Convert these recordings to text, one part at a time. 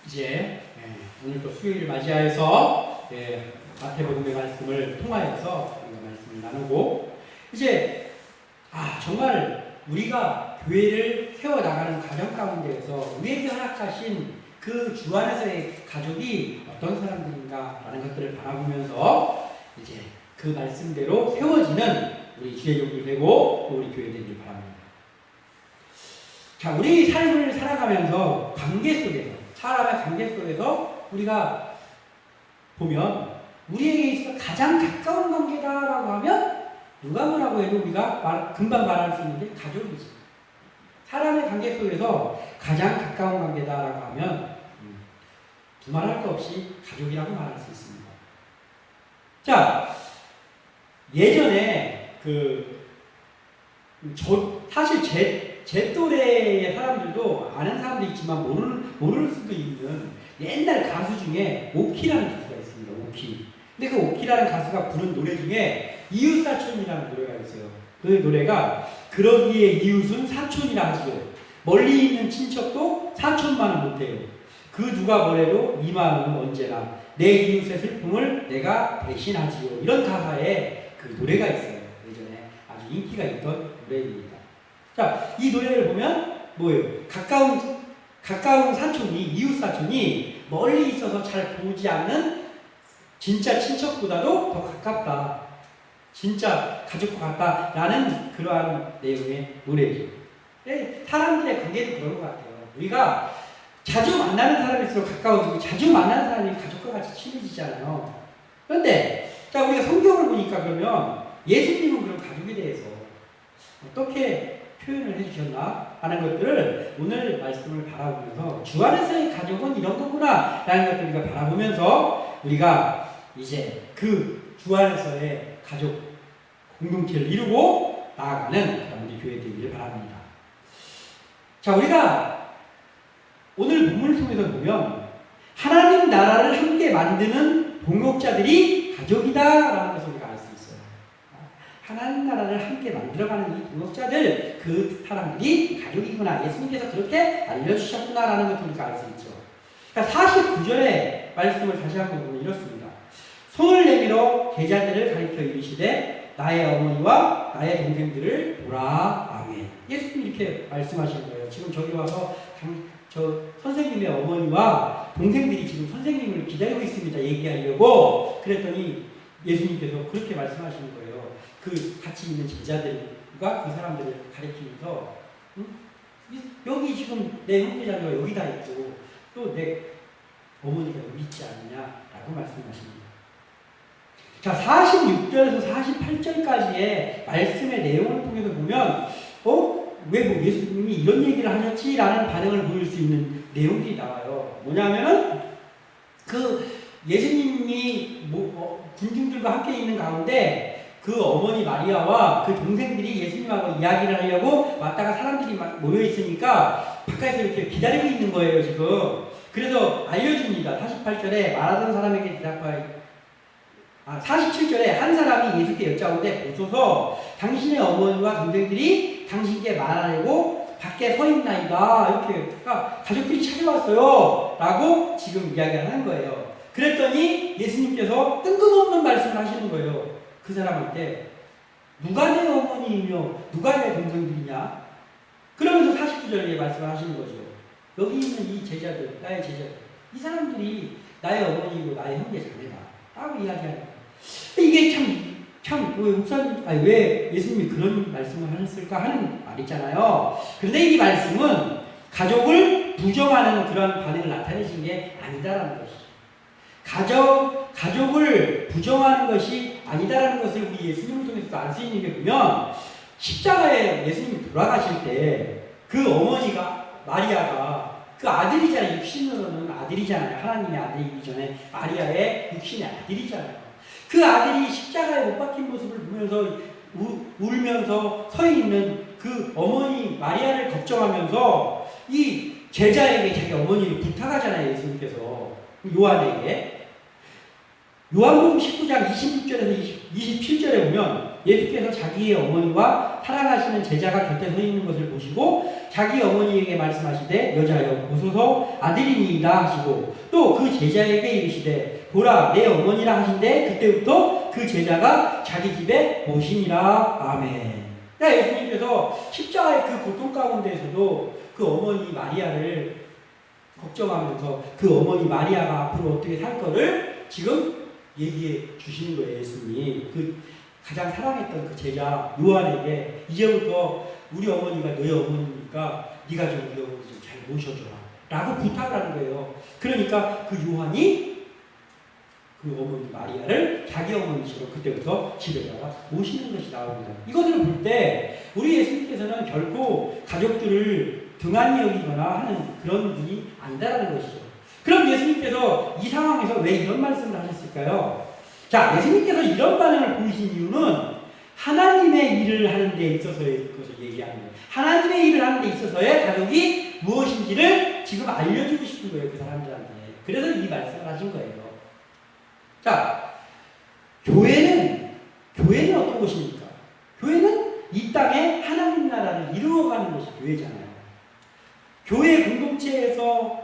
이제 오늘 또 수요일을 맞이하여서 마태복음의 말씀을 통하여서 우리가 말씀을 나누고 이제 정말 우리가 교회를 세워나가는 과정 가운데에서 우리에게 허락하신 그 주 안에서의 가족이 어떤 사람들인가라는 것들을 바라보면서 이제 그 말씀대로 세워지는 우리 주의 종들 되고 또 우리 교회 되길 바랍니다. 자, 우리 삶을 살아가면서 관계 속에서 사람의 관계 속에서 우리가 보면 우리에게 있어서 가장 가까운 관계다라고 하면 누가 뭐라고 해도 우리가 금방 말할 수 있는 게 가족이지. 사람의 관계 속에서 가장 가까운 관계다라고 하면 두말할 것 없이 가족이라고 말할 수 있습니다. 자, 예전에 사실 제 또래의 사람들도 아는 사람도 있지만 모를 수도 있는 옛날 가수 중에 오키라는 가수가 있습니다. 오키. 근데 그 오키라는 가수가 부른 노래 중에 이웃사촌이라는 노래가 있어요. 그 노래가 그러기에 이웃은 사촌이라 하지요. 멀리 있는 친척도 사촌만은 못해요. 그 누가 뭐래도 이 마음은 언제나 내 이웃의 슬픔을 내가 대신하지요. 이런 가사의 그 노래가 있어요. 예전에 아주 인기가 있던 노래입니다. 자, 이 노래를 보면 뭐예요? 가까운 사촌이, 이웃 사촌이 멀리 있어서 잘 보지 않는 진짜 친척보다도 더 가깝다. 진짜 가족과 같다라는 그러한 내용의 노래죠. 사람들의 관계도 그런 것 같아요. 우리가 자주 만나는 사람일수록 가까워지고 자주 만나는 사람이 가족과 같이 친해지잖아요. 그런데 자, 우리가 성경을 보니까 그러면 예수님은 그런 가족에 대해서 어떻게 표현을 해주셨나 하는 것들을 오늘 말씀을 바라보면서 주 안에서의 가족은 이런 거구나 라는 것들을 우리가 바라보면서 우리가 이제 그 주 안에서의 가족 공동체를 이루고 나아가는 그런 우리 교회 되기를 바랍니다. 자, 우리가 오늘 본문을 통해서 보면 하나님 나라를 함께 만드는 동역자들이 가족이다라는 것을 우리가 알 수 있어요. 하나님 나라를 함께 만들어가는 이 동역자들, 그 사람들이 가족이구나. 예수님께서 그렇게 알려주셨구나라는 것을 우리가 알 수 있죠. 그러니까 49절의 말씀을 다시 한번 보면 이렇습니다. 손을 내밀어 제자들을 가리켜 이르시되 나의 어머니와 나의 동생들을 보라. 아멘. 예수님이 이렇게 말씀하신 거예요. 지금 저기 와서 저 선생님의 어머니와 동생들이 지금 선생님을 기다리고 있습니다. 얘기하려고. 그랬더니 예수님께서 그렇게 말씀하시는 거예요. 그 같이 있는 제자들과 그 사람들을 가리키면서 여기 지금 내 형제자매가 여기 다 있고 또 내 어머니가 여기 있지 않느냐라고 말씀하십니다. 자, 46절에서 48절까지의 말씀의 내용을 통해서 보면 왜 뭐 예수님이 이런 얘기를 하셨지라는 반응을 보일 수 있는 내용들이 나와요. 뭐냐면은 그 예수님이 군중들과 함께 있는 가운데 그 어머니 마리아와 그 동생들이 예수님하고 이야기를 하려고 왔다가 사람들이 모여 있으니까 바깥에서 이렇게 기다리고 있는 거예요, 지금. 그래서 알려줍니다. 48절에 말하던 사람에게 대답하여 47절에 한 사람이 예수께 여짜오되 보소서 당신의 어머니와 동생들이 당신께 말하려고 밖에 서 있나이다. 이렇게 그러니까 가족들이 찾아왔어요 라고 지금 이야기를 하는 거예요. 그랬더니 예수님께서 뜬금없는 말씀을 하시는 거예요. 그 사람한테 누가 내 어머니이며 누가 내 동생들이냐. 그러면서 49절에 말씀을 하시는 거죠. 여기 있는 이 제자들, 나의 제자들, 이 사람들이 나의 어머니이고 나의 형제 자매다 라고 이야기하는 거예요. 이게 왜 목사님, 왜 예수님이 그런 말씀을 하셨을까 하는 말이잖아요. 그런데 이 말씀은 가족을 부정하는 그런 반응을 나타내신 게 아니다라는 것이죠. 가족을 부정하는 것이 아니다라는 것을 우리 예수님을 통해서 알 수 있는 게 보면 십자가에 예수님이 돌아가실 때 그 어머니가 마리아가 그 아들이잖아요. 육신으로는 아들이잖아요. 하나님의 아들이기 전에 마리아의 육신의 아들이잖아요. 그 아들이 십자가에 못 박힌 모습을 보면서 울면서 서 있는 그 어머니 마리아를 걱정하면서 이 제자에게 자기 어머니를 부탁하잖아요. 예수님께서 요한에게. 요한복음 19장 26절에서 27절에 보면 예수께서 자기의 어머니와 사랑하시는 제자가 곁에 서 있는 것을 보시고 자기 어머니에게 말씀하시되 여자여 보소서 아들이니이다 하시고 또 그 제자에게 이르시되 보라 내 어머니라 하신데 그때부터 그 제자가 자기 집에 모시니라. 아멘. 예수님께서 십자가의 그 고통 가운데에서도 그 어머니 마리아를 걱정하면서 그 어머니 마리아가 앞으로 어떻게 살 거를 지금 얘기해 주시는 거예요. 예수님이 그 가장 사랑했던 그 제자 요한에게 이제부터 우리 어머니가 너의 어머니니까 네가 좀 우리 어머니 좀 잘 모셔줘라 라고 부탁을 하는 거예요. 그러니까 그 요한이 그 어머니 마리아를 자기 어머니처럼 그때부터 집에다가 모시는 것이 나옵니다. 이것을 볼 때 우리 예수님께서는 결코 가족들을 등한히 여기거나 하는 그런 분이 아니다라는 것이죠. 그럼 예수님께서 이 상황에서 왜 이런 말씀을 하셨을까요? 자, 예수님께서 이런 반응을 보이신 이유는 하나님의 일을 하는 데 있어서의 것을 얘기하는 거예요. 하나님의 일을 하는 데 있어서의 가족이 무엇인지를 지금 알려주고 싶은 거예요. 그 사람들한테. 그래서 이 말씀을 하신 거예요. 자, 교회는 어떤 것입니까? 교회는 이 땅에 하나님 나라를 이루어가는 것이 교회잖아요. 교회 공동체에서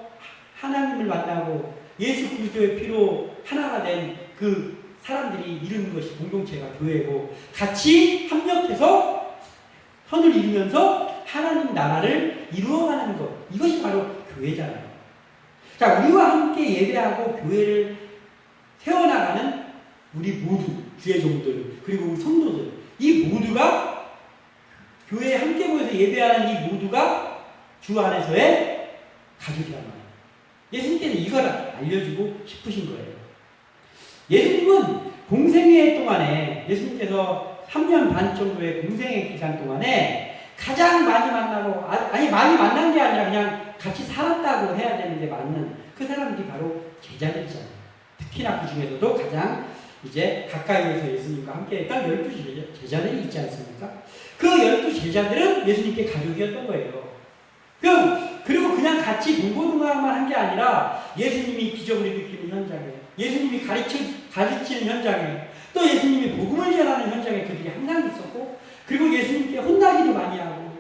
하나님을 만나고 예수 그리스도의 피로 하나가 된 그 사람들이 이루는 것이 공동체가 교회고 같이 협력해서 선을 이루면서 하나님 나라를 이루어가는 것, 이것이 바로 교회잖아요. 자, 우리와 함께 예배하고 교회를 세워나가는 우리 모두 주의 종들 그리고 우리 성도들 이 모두가 교회에 함께 모여서 예배하는 이 모두가 주 안에서의 가족이란 말이에요. 예수님께서 이걸 알려주고 싶으신 거예요. 예수님은 공생애 동안에 예수님께서 3년 반 정도의 공생애 기간 동안에 가장 많이 만나고 많이 만난 게 아니라 그냥 같이 살았다고 해야 되는데 맞는 그 사람들이 바로 제자들이잖아요. 특히나 그 중에서도 가장 이제 가까이에서 예수님과 함께 했던 12 제자들이 있지 않습니까? 그 12 제자들은 예수님께 가족이었던 거예요. 그리고 그냥 같이 동고동락만 한 게 아니라 예수님이 기적을 일으키는 현장에, 예수님이 가르치는 현장에, 또 예수님이 복음을 전하는 현장에 그들이 항상 있었고, 그리고 예수님께 혼나기도 많이 하고,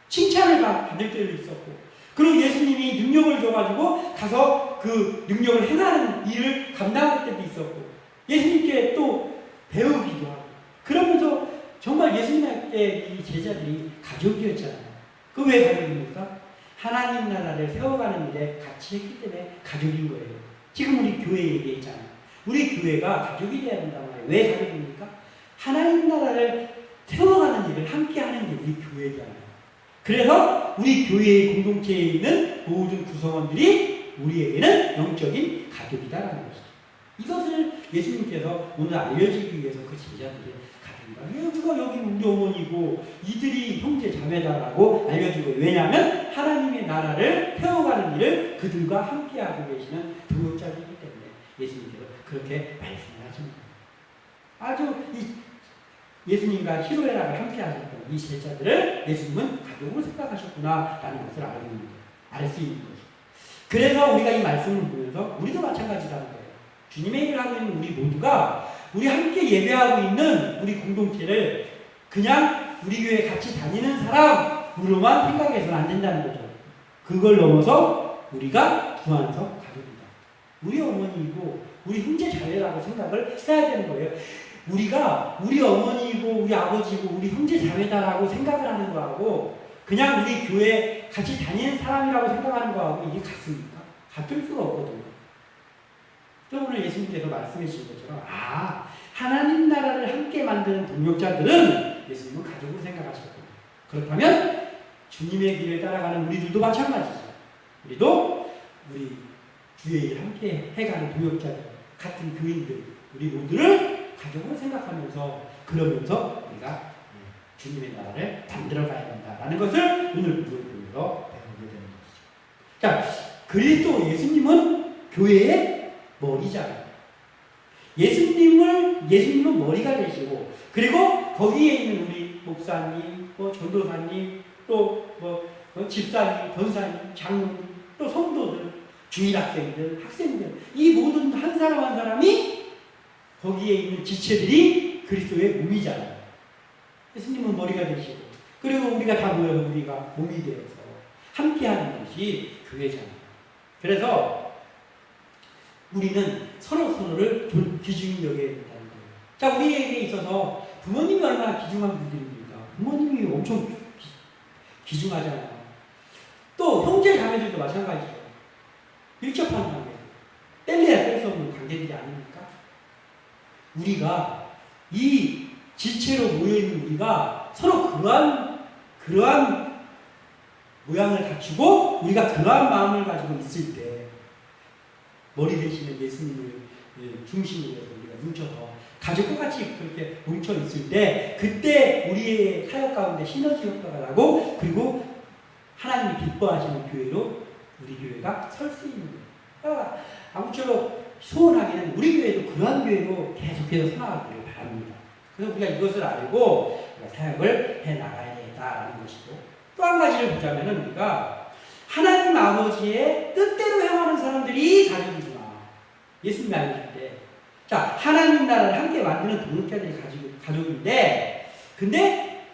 칭찬을 받을 때도 있었고, 그리고 예수님이 능력을 줘가지고 가서 그 능력을 행하는 일을 감당할 때도 있었고, 예수님께 또 배우기도 하고, 그러면서 정말 예수님께 이 제자들이 가족이었잖아요. 그 왜 가족입니까? 하나님 나라를 세워가는 일에 같이 했기 때문에 가족인 거예요. 지금 우리 교회 얘기했잖아요. 우리 교회가 가족이 되어야 된단 말이에요. 왜 가족입니까? 하나님 나라를 세워가는 일을 함께 하는 게 우리 교회잖아요. 그래서 우리 교회의 공동체에 있는 모든 구성원들이 우리에게는 영적인 가족이다라는 것이죠. 이것을 예수님께서 오늘 알려주기 위해서 그 제자들의 가족이다. 여기 우리 어머니고 이들이 형제 자매다라고 알려주고, 왜냐하면 하나님의 나라를 세워가는 일을 그들과 함께하고 계시는 동역자이기 때문에 예수님께서 그렇게 말씀을 하신 거예요. 아주 예수님과 희로애락을 함께 하셨던 이 제자들을 예수님은 가족으로 생각하셨구나라는 것을 알 수 있는 거죠. 그래서 우리가 이 말씀을 보면서 우리도 마찬가지라는 거예요. 주님의 일을 하고 있는 우리 모두가 우리 함께 예배하고 있는 우리 공동체를 그냥 우리 교회 같이 다니는 사람으로만 생각해서는 안 된다는 거죠. 그걸 넘어서 우리가 주 안에서 가족이다. 우리 어머니이고 우리 형제 자매라고 생각을 해야 되는 거예요. 우리가 우리 어머니이고 우리 아버지고 우리 형제 자매다라고 생각을 하는 거하고 그냥 우리 교회 같이 다니는 사람이라고 생각하는 거하고 이게 같습니까? 같을 수가 없거든요. 또 오늘 예수님께서 말씀해 주신 것처럼 하나님 나라를 함께 만드는 동역자들은 예수님은 가족으로 생각하셨거든요. 그렇다면 주님의 길을 따라가는 우리들도 마찬가지죠. 우리도 우리 주의 일을 함께 해가는 동역자들, 같은 교인들, 우리 모두를 가족으로 생각하면서 그러면서 우리가 주님의 나라를 만들어 가야 된다라는 것을 오늘 부분을 보면서 배우게 되는 것이죠. 자, 그리스도 예수님은 교회의 머리잖아요. 예수님은 머리가 되시고, 그리고 거기에 있는 우리 목사님, 전도사님, 또 집사님, 권사님, 장로님, 또 성도들, 주일학생들, 학생들, 이 모든 한 사람 한 사람이 거기에 있는 지체들이 그리스도의 몸이잖아요. 예수님은 머리가 되시고, 그리고 우리가 다 모여서 우리가 몸이 되어서 함께하는 것이 교회잖아요. 그래서 우리는 서로를 귀중히 여겨야 된다는 거예요. 자, 우리에게 있어서 부모님이 얼마나 귀중한 분들입니까? 부모님이 엄청 귀중하잖아요. 또 형제 자매들도 마찬가지죠. 밀접한 관계, 뗄래야 뗄 수 없는 관계들이 아닙니까? 우리가 이 지체로 모여있는 우리가 서로 그러한 모양을 갖추고 우리가 그러한 마음을 가지고 있을 때 머리 대신에 예수님을 중심으로 해서 우리가 뭉쳐서 가족과 같이 그렇게 뭉쳐 있을 때 그때 우리의 사역 가운데 시너지 효과가 나고 그리고 하나님이 기뻐하시는 교회로 우리 교회가 설 수 있는 거예요. 아무쪼록 소원하기는 우리 교회도 그러한 교회로 계속해서 살아가기를 바랍니다. 그래서 우리가 이것을 알고 우리가 사역을 해 나가야 되겠다라는 것이고 또 한 가지를 보자면은 우리가 하나님 아버지의 뜻대로 행하는 사람들이 가족이구나. 예수님이 알려줄 때. 자, 하나님 나라를 함께 만드는 동역자들이 가족인데, 근데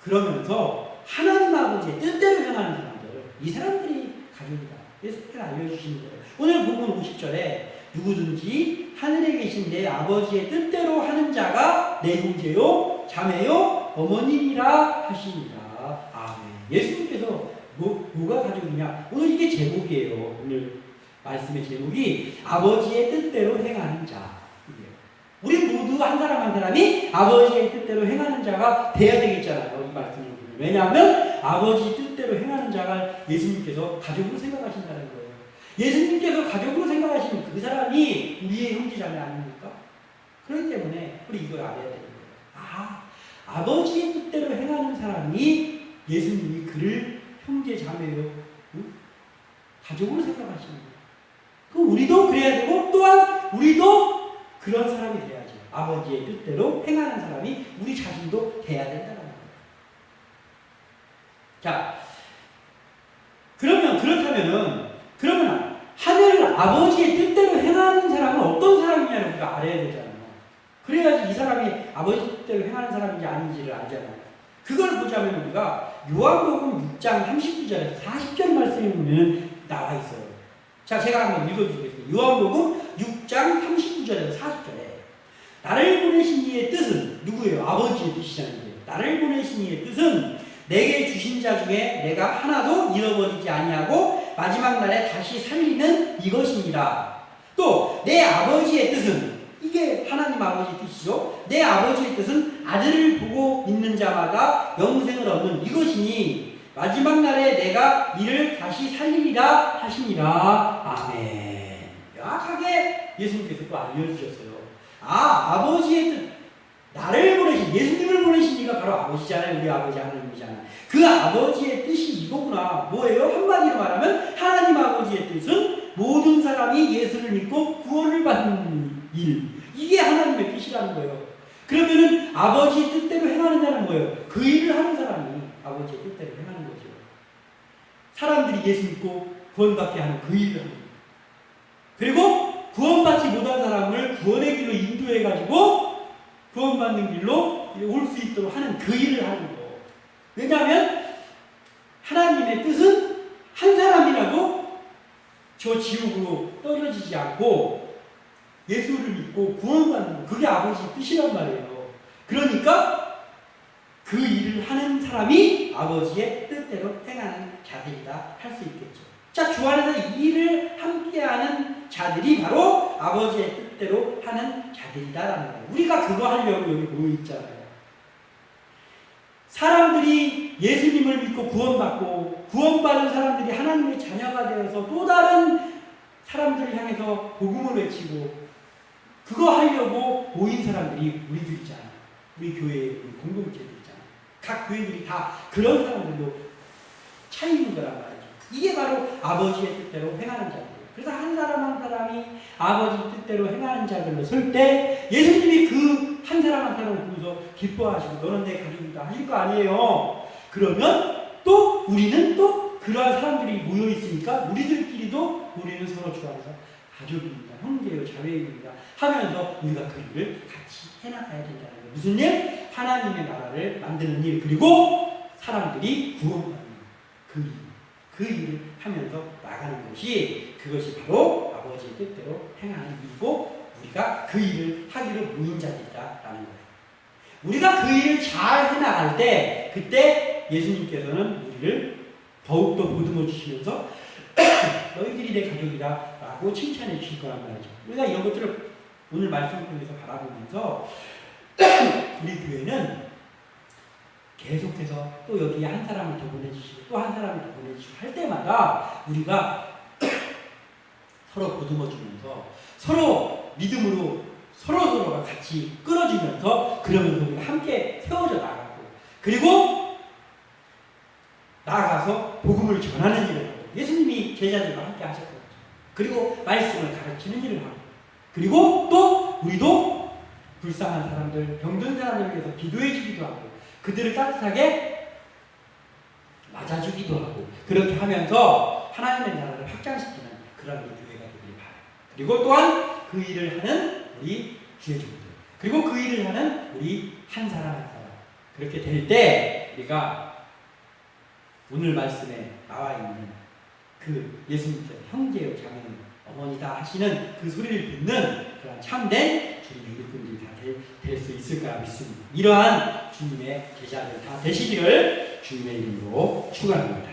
그러면서 하나님 아버지의 뜻대로 행하는 사람들, 이 사람들이 가족이다. 예수님께서 알려주시는 거예요. 오늘 본문 50절에 누구든지 하늘에 계신 내 아버지의 뜻대로 하는 자가 내 형제요, 자매요, 어머니이라 하시니라. 아멘. 예수님께서 뭐가 가족이냐? 오늘 이게 제목이에요. 오늘 말씀의 제목이 아버지의 뜻대로 행하는 자. 우리 모두 한 사람 한 사람이 아버지의 뜻대로 행하는 자가 돼야 되겠잖아요. 이 말씀을 보면. 왜냐하면 아버지 뜻대로 행하는 자가 예수님께서 가족으로 생각하신다는 거예요. 예수님께서 가족으로 생각하시는 그 사람이 우리의 형제자매 아닙니까? 그렇기 때문에 우리 이걸 알아야 되는 거예요. 아버지의 뜻대로 행하는 사람이 예수님이 그를 형제자매요, 가족으로 생각하시는 거예요. 그럼 우리도 그래야 되고 또한 우리도 그런 사람이 돼야죠. 아버지의 뜻대로 행하는 사람이 우리 자신도 돼야 된다는 거예요. 자, 그러면 하늘 아버지의 뜻대로 행하는 사람은 어떤 사람이냐를 우리가 알아야 되잖아요. 그래야지 이 사람이 아버지 뜻대로 행하는 사람인지 아닌지를 알잖아요. 그걸 보자면 우리가 요한복음 6장 39절에서 40절 말씀에 보면 나와 있어요. 자, 제가 한번 읽어주겠습니다. 요한복음 6장 39절에서 40절에 나를 보내신 이의 뜻은 누구예요? 아버지의 뜻이잖아요. 나를 보내신 이의 뜻은 내게 주신 자 중에 내가 하나도 잃어버리지 아니하고 마지막 날에 다시 살리는 이것이니라. 또 내 아버지의 뜻은 이게 하나님 아버지의 뜻이죠. 내 아버지의 뜻은 아들을 보고 믿는 자마다 영생을 얻는 이것이니 마지막 날에 내가 이를 다시 살리리라 하시니라. 아멘. 명확하게 예수님께서 또 알려주셨어요. 아버지의 뜻, 나를 보내신, 예수님을 보내신 이가 바로 아버지잖아요. 우리 아버지 하나님이잖아요. 그 아버지의 뜻이 이거구나. 뭐예요? 한마디로 말하면 하나님 아버지의 뜻은 모든 사람이 예수를 믿고 구원을 받는 일. 이게 하나님의 뜻이라는 거예요. 그러면은 아버지의 뜻대로 행하는 자는 뭐예요? 그 일을 하는 사람이 아버지의 뜻대로 행하는 거죠. 사람들이 예수 믿고 구원받게 하는 그 일을 하는 거예요. 그리고 구원받지 못한 사람을 구원의 길로 인도해가지고 구원받는 길로 올 수 있도록 하는 그 일을 하는 거예요. 왜냐하면 하나님의 뜻은 한 사람이라도 저 지옥으로 떨어지지 않고 예수를 믿고 구원받는 거, 그게 아버지의 뜻이란 말이에요. 그러니까 그 일을 하는 사람이 아버지의 뜻대로 행하는 자들이다 할 수 있겠죠. 자, 주 안에서 이 일을 함께하는 자들이 바로 아버지의 뜻대로 하는 자들이다라는 거예요. 우리가 그거 하려고 여기 모여 있잖아요. 사람들이 예수님을 믿고 구원받고 구원받은 사람들이 하나님의 자녀가 되어서 또 다른 사람들을 향해서 복음을 외치고 그거 하려고 모인 사람들이 우리들 있잖아요. 우리 교회의 공동체들 있잖아요. 각 교회들이 다 그런 사람들로 차 있는 거란 말이죠. 이게 바로 아버지의 뜻대로 행하는 자들. 그래서 한 사람 한 사람이 아버지 뜻대로 행하는 자들로 설 때 예수님이 그 한 사람 한 사람을 보면서 기뻐하시고 너는 내 가족이다 하실 거 아니에요. 그러면 또 우리는 또 그러한 사람들이 모여 있으니까 우리들끼리도 우리는 서로 주 안에서 가족입니다. 형제요 자매입니다. 하면서 우리가 그 일을 같이 해나가야 된다는 거예요. 무슨 일? 하나님의 나라를 만드는 일. 그리고 사람들이 구원받는 그 일을 하면서 나가는 것이 그것이 바로 아버지의 뜻대로 행하는 일이고 우리가 그 일을 하기로 모인 자들이다라는 거예요. 우리가 그 일을 잘 해나갈 때 그때 예수님께서는 우리를 더욱더 보듬어 주시면서 너희들이 내 가족이다 라고 칭찬해 주실 거란 말이죠. 우리가 이런 것들을 오늘 말씀을 통해서 바라보면서 우리 교회는 계속해서 또 여기에 한 사람을 더 보내주시고 또 한 사람을 더 보내주시고 할 때마다 우리가 서로 보듬어주면서 서로 믿음으로 서로서로가 같이 끌어주면서 그러면서 우리가 함께 세워져 나가고 그리고 나아가서 복음을 전하는 일을 하고 예수님이 제자들과 함께 하셨거든요. 그리고 말씀을 가르치는 일을 하고 그리고 또 우리도 불쌍한 사람들, 병든 사람들을 위해서 기도해 주기도 하고 그들을 따뜻하게 맞아주기도 하고 그렇게 하면서 하나님의 나라를 확장시키는 그런 우리 교회가 되기를 바라요. 그리고 또한 그 일을 하는 우리 지혜종들 그리고 그 일을 하는 우리 한 사람 한 사람 그렇게 될 때 우리가 오늘 말씀에 나와 있는 그 예수님께서 형제요 자매요 어머니다 하시는 그 소리를 듣는 그런 참된 주님의 일꾼들이 다 될 수 있을까 믿습니다. 이러한 주님의 제자들 다 되시기를 주님의 이름으로 축원합니다.